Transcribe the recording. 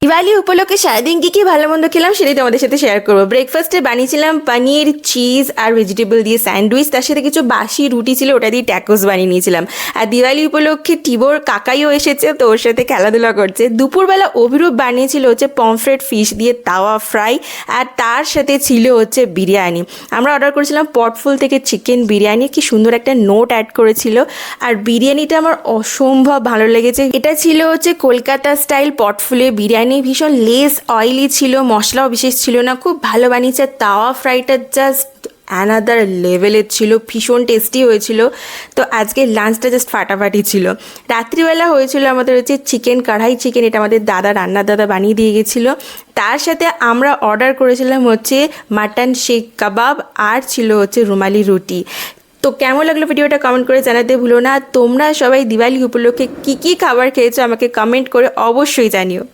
দিওয়ালি উপলক্ষে সারাদিন কি কি ভালো মন্দ খেলাম সেটাই তোমাদের সাথে শেয়ার করবো। ব্রেকফাস্টে বানিয়েছিলাম পনির, চিজ আর ভেজিটেবল দিয়ে স্যান্ডউইচ, তার সাথে কিছু বাসি রুটি ছিল, ওটা দিয়ে ট্যাকোস বানিয়ে নিয়েছিলাম। আর দিওয়ালি উপলক্ষে টিবোর কাকাইও এসেছে, তো ওর সাথে খেলাধুলা করছে। দুপুরবেলা অভিরূপ বানিয়েছিল হচ্ছে পমফ্রেট ফিশ দিয়ে তাওয়া ফ্রাই, আর তার সাথে ছিল হচ্ছে বিরিয়ানি। আমরা অর্ডার করেছিলাম পটফুল থেকে চিকেন বিরিয়ানি, কি সুন্দর একটা নোট অ্যাড করেছিল। আর বিরিয়ানিটা আমার অসম্ভব ভালো লেগেছে। এটা ছিল হচ্ছে কলকাতা স্টাইল পটফুলে বিরিয়ানি, ভীষণ লেস অয়েলি ছিল, মশলাও বিশেষ ছিল না, খুব ভালো বানিয়েছে। তাওয়া ফ্রাইটা জাস্ট অ্যানাদার লেভেলের ছিল, ভীষণ টেস্টি হয়েছিল। তো আজকে লাঞ্চটা জাস্ট ফাটাফাটি ছিল। রাত্রিবেলা হয়েছিল আমাদের হচ্ছে চিকেন কড়াই চিকেন, এটা আমাদের রান্নার দাদা বানিয়ে দিয়ে গেছিলো। তার সাথে আমরা অর্ডার করেছিলাম হচ্ছে মাটন শেক কাবাব, আর ছিল হচ্ছে রুমালি রুটি। তো কেমন লাগলো ভিডিওটা কমেন্ট করে জানাতে ভুলো না। তোমরা সবাই দিওয়ালি উপলক্ষে কী কী খাবার খেয়েছো আমাকে কমেন্ট করে অবশ্যই জানিও।